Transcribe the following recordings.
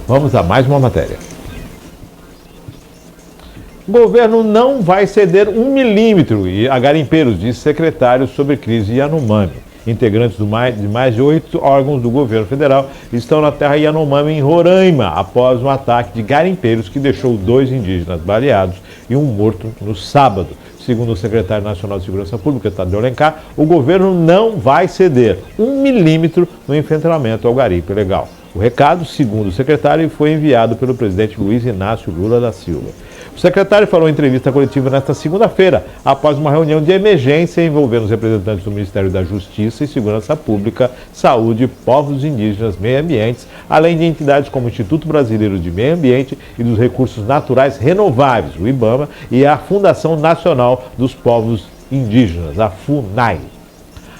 Vamos a mais uma matéria. O governo não vai ceder 1 milímetro a garimpeiros, diz secretário sobre crise Yanomami. Integrantes de mais de 8 órgãos do governo federal estão na terra Yanomami, em Roraima, após um ataque de garimpeiros que deixou 2 indígenas baleados e 1 morto no sábado. Segundo o secretário nacional de Segurança Pública, Tadeu Alencar, o governo não vai ceder 1 milímetro no enfrentamento ao garimpo ilegal. O recado, segundo o secretário, foi enviado pelo presidente Luiz Inácio Lula da Silva. O secretário falou em entrevista coletiva nesta segunda-feira, após uma reunião de emergência envolvendo os representantes do Ministério da Justiça e Segurança Pública, Saúde, Povos Indígenas, Meio Ambiente, além de entidades como o Instituto Brasileiro de Meio Ambiente e dos Recursos Naturais Renováveis, o IBAMA, e a Fundação Nacional dos Povos Indígenas, a FUNAI.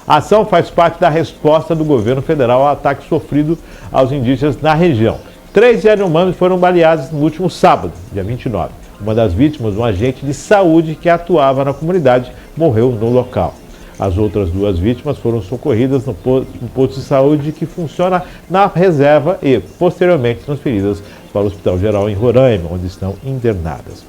A ação faz parte da resposta do governo federal ao ataque sofrido aos indígenas na região. 3 Yanomamis foram baleados no último sábado, dia 29. Uma das vítimas, um agente de saúde que atuava na comunidade, morreu no local. As outras 2 vítimas foram socorridas no posto de saúde que funciona na reserva e, posteriormente, transferidas para o Hospital Geral em Roraima, onde estão internadas.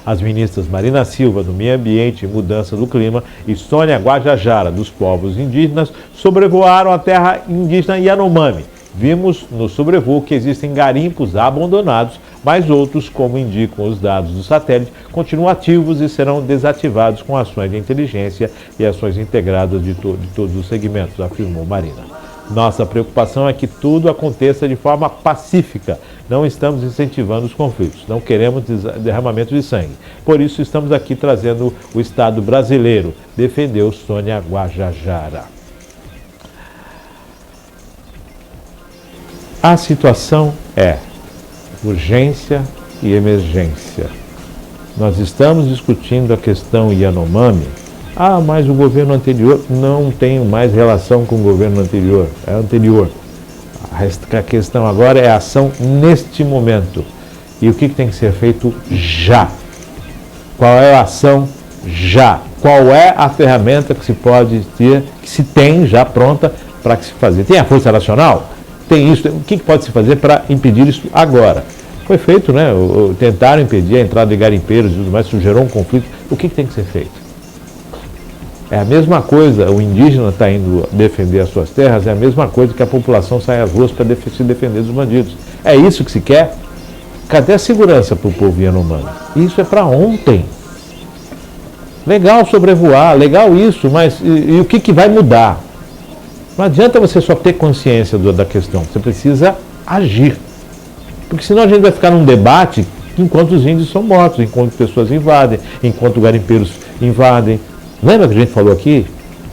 As ministras Marina Silva, do Meio Ambiente e Mudança do Clima, e Sônia Guajajara, dos povos indígenas, sobrevoaram a terra indígena Yanomami. Vimos no sobrevoo que existem garimpos abandonados, mas outros, como indicam os dados do satélite, continuam ativos e serão desativados com ações de inteligência e ações integradas de todos os segmentos, afirmou Marina. Nossa preocupação é que tudo aconteça de forma pacífica. Não estamos incentivando os conflitos, não queremos derramamento de sangue. Por isso estamos aqui trazendo o Estado brasileiro, defendeu Sônia Guajajara. A situação é urgência e emergência. Nós estamos discutindo a questão Yanomami. Mas o governo anterior não tem mais relação com o governo anterior. É anterior. A questão agora é a ação neste momento. E o que tem que ser feito já? Qual é a ação já? Qual é a ferramenta que se pode ter, que se tem já pronta para que se fazer? Tem a Força Nacional? Tem isso. O que pode se fazer para impedir isso agora? Foi feito, né? Tentaram impedir a entrada de garimpeiros e tudo mais, isso gerou um conflito. O que tem que ser feito? É a mesma coisa, o indígena está indo defender as suas terras, é a mesma coisa que a população sai às ruas para se defender dos bandidos. É isso que se quer? Cadê a segurança para o povo Yanomami? Isso é para ontem. Legal sobrevoar, legal isso, mas e o que vai mudar? Não adianta você só ter consciência da questão, você precisa agir. Porque senão a gente vai ficar num debate enquanto os índios são mortos, enquanto pessoas invadem, enquanto garimpeiros invadem. Lembra que a gente falou aqui?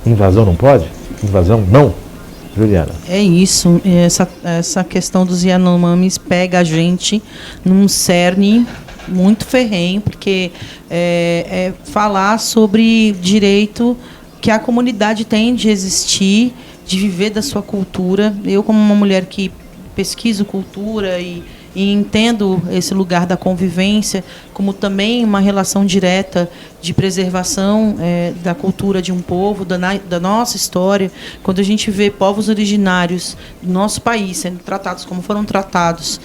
Invasão não pode? Invasão não? Juliana. É isso. Essa questão dos Yanomamis pega a gente num cerne muito ferrenho, porque é falar sobre direito que a comunidade tem de existir, de viver da sua cultura. Eu, como uma mulher que pesquiso cultura e entendo esse lugar da convivência como também uma relação direta de preservação da cultura de um povo, da nossa história. Quando a gente vê povos originários do nosso país sendo tratados como foram tratados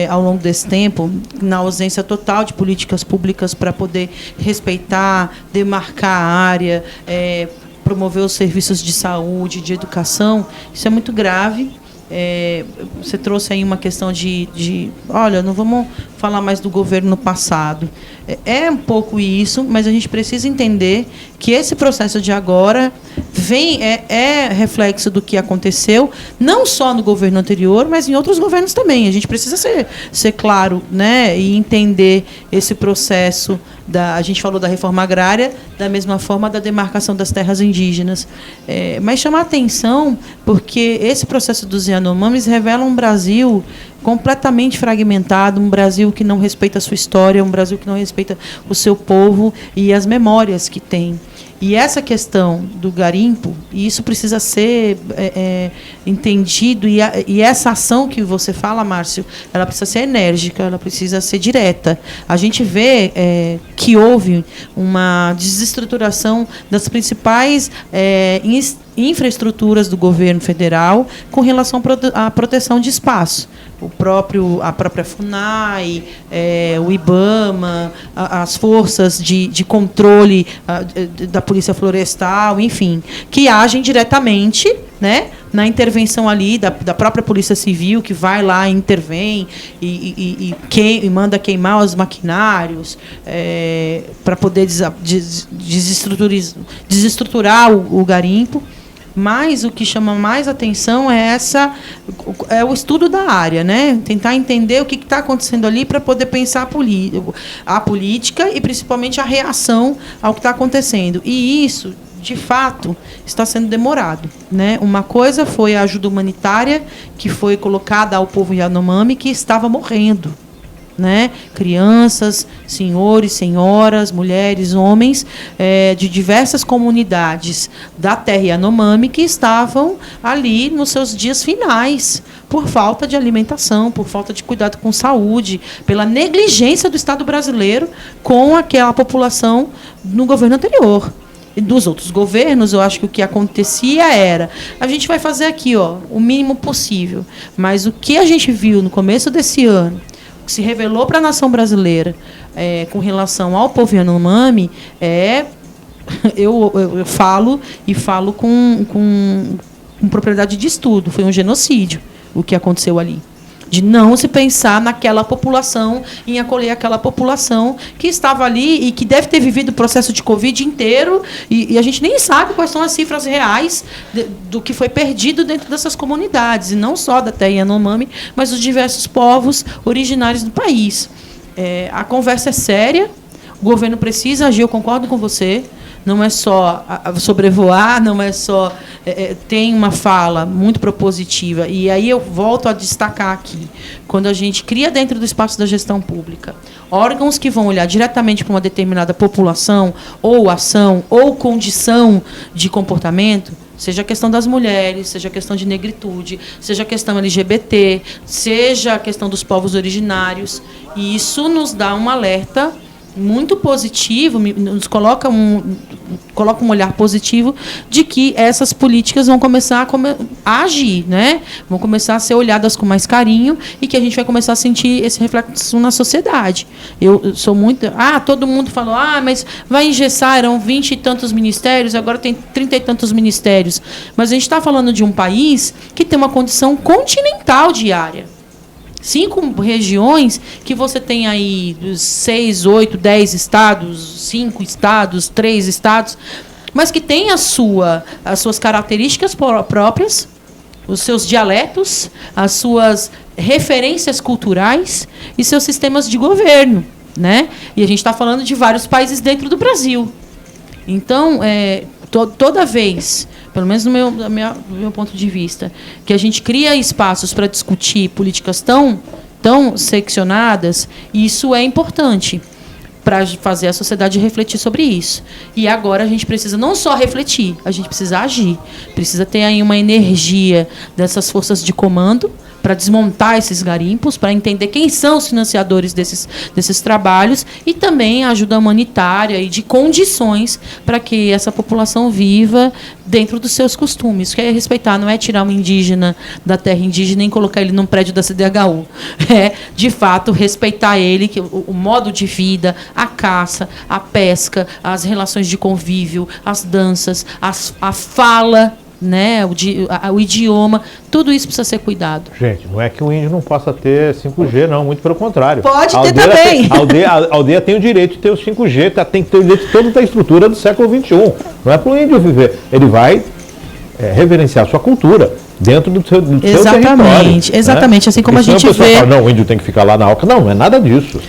ao longo desse tempo, na ausência total de políticas públicas para poder respeitar, demarcar a área, promover os serviços de saúde, de educação, isso é muito grave. Você trouxe aí uma questão olha, não vamos falar mais do governo passado. É um pouco isso, mas a gente precisa entender que esse processo de agora é reflexo do que aconteceu, não só no governo anterior, mas em outros governos também. A gente precisa ser claro, né, e entender esse processo. A gente falou da reforma agrária, da mesma forma da demarcação das terras indígenas. Mas chamar atenção, porque esse processo dos Yanomamis revela um Brasil completamente fragmentado, um Brasil que não respeita a sua história, um Brasil que não respeita o seu povo e as memórias que tem. E essa questão do garimpo, isso precisa ser entendido, e essa ação que você fala, Márcio, ela precisa ser enérgica, ela precisa ser direta. A gente vê que houve uma desestruturação das principais infraestruturas do governo federal com relação à proteção de espaço. A própria FUNAI, o IBAMA, as forças de controle da Polícia Florestal, enfim, que agem diretamente, né, na intervenção ali da própria Polícia Civil, que vai lá e intervém e manda queimar os maquinários para poder desestruturar o garimpo. Mas o que chama mais atenção é o estudo da área, né? Tentar entender o que está acontecendo ali para poder pensar a política e principalmente a reação ao que está acontecendo. E isso, de fato, está sendo demorado, né? Uma coisa foi a ajuda humanitária que foi colocada ao povo Yanomami, que estava morrendo, né? Crianças, senhores, senhoras, mulheres, homens de diversas comunidades da terra Yanomami que estavam ali nos seus dias finais por falta de alimentação, por falta de cuidado com saúde, pela negligência do Estado brasileiro com aquela população no governo anterior. E dos outros governos, eu acho que o que acontecia era, a gente vai fazer aqui, o mínimo possível, mas o que a gente viu no começo desse ano, que se revelou para a nação brasileira com relação ao povo Yanomami, eu falo com propriedade de estudo, foi um genocídio o que aconteceu ali. De não se pensar naquela população, em acolher aquela população que estava ali e que deve ter vivido o processo de Covid inteiro, e a gente nem sabe quais são as cifras reais do que foi perdido dentro dessas comunidades, e não só da terra Yanomami, mas dos diversos povos originários do país. A conversa é séria, o governo precisa agir, eu concordo com você. Não é só sobrevoar, não é só... tem uma fala muito propositiva. E aí eu volto a destacar aqui. Quando a gente cria dentro do espaço da gestão pública órgãos que vão olhar diretamente para uma determinada população, ou ação, ou condição de comportamento, seja a questão das mulheres, seja a questão de negritude, seja a questão LGBT, seja a questão dos povos originários, e isso nos dá um alerta muito positivo, nos coloca um olhar positivo de que essas políticas vão começar a agir, né? Vão começar a ser olhadas com mais carinho e que a gente vai começar a sentir esse reflexo na sociedade. Eu sou muito... todo mundo falou, mas vai engessar, eram 20 e tantos ministérios, agora tem 30 e tantos ministérios. Mas a gente está falando de um país que tem uma condição continental de área. 5 regiões que você tem aí 6, 8, 10 estados, 5 estados, 3 estados, mas que tem as suas características próprias, os seus dialetos, as suas referências culturais e seus sistemas de governo, né? E a gente está falando de vários países dentro do Brasil. Então, toda vez, pelo menos do meu ponto de vista, que a gente cria espaços para discutir políticas tão seccionadas, isso é importante para fazer a sociedade refletir sobre isso. E agora a gente precisa não só refletir, a gente precisa agir. Precisa ter aí uma energia dessas forças de comando para desmontar esses garimpos, para entender quem são os financiadores desses trabalhos e também a ajuda humanitária e de condições para que essa população viva dentro dos seus costumes. Isso que é respeitar, não é tirar um indígena da terra indígena e colocar ele num prédio da CDHU. É, de fato, respeitar ele, o modo de vida, a caça, a pesca, as relações de convívio, as danças, a fala, né, o idioma, tudo isso precisa ser cuidado. Gente, não é que o índio não possa ter 5G, não, muito pelo contrário. Pode ter também. A aldeia tem o direito de ter os 5G, tem que ter o direito de toda a estrutura do século XXI. Não é para o índio viver. Ele vai reverenciar a sua cultura dentro do seu território. Exatamente, né? Assim como a gente vê... Fala, não, o índio tem que ficar lá na Oca. Não é nada disso.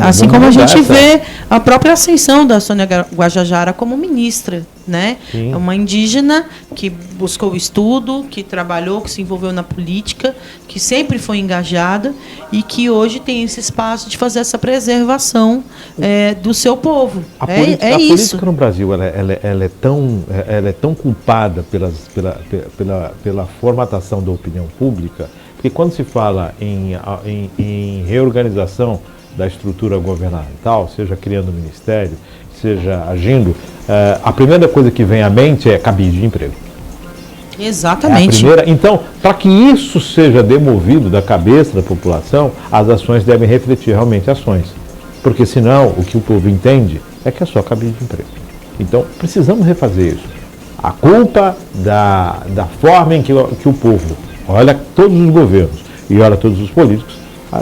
Assim como a gente vê a própria ascensão da Sônia Guajajara como ministra, né? É uma indígena que buscou o estudo, que trabalhou, que se envolveu na política, que sempre foi engajada e que hoje tem esse espaço de fazer essa preservação do seu povo. A política no Brasil ela é tão culpada pela formatação da opinião pública, porque quando se fala em reorganização da estrutura governamental, seja criando ministério, esteja agindo, a primeira coisa que vem à mente é cabide de emprego. Exatamente. Então, para que isso seja demovido da cabeça da população, as ações devem refletir realmente ações. Porque senão, o que o povo entende é que é só cabide de emprego. Então, precisamos refazer isso. A culpa da forma em que o povo olha todos os governos e olha todos os políticos,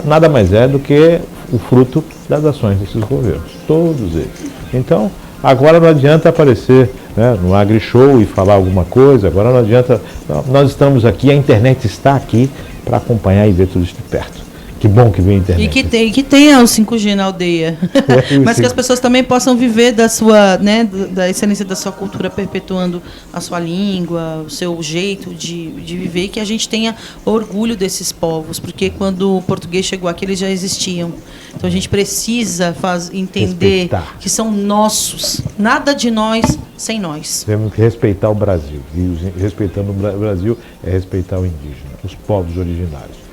nada mais é do que o fruto das ações desses governos, todos eles. Então, agora não adianta aparecer, né, no AgriShow e falar alguma coisa, agora não adianta, nós estamos aqui, a internet está aqui para acompanhar e ver tudo isso de perto. Que bom que vem a internet. E que tenha o 5G na aldeia. Mas que as pessoas também possam viver da sua, né, da excelência da sua cultura, perpetuando a sua língua, o seu jeito de viver, e que a gente tenha orgulho desses povos, porque quando o português chegou aqui, eles já existiam. Então a gente precisa entender respeitar. Que são nossos. Nada de nós sem nós. Temos que respeitar o Brasil. E respeitando o Brasil é respeitar o indígena, os povos originários.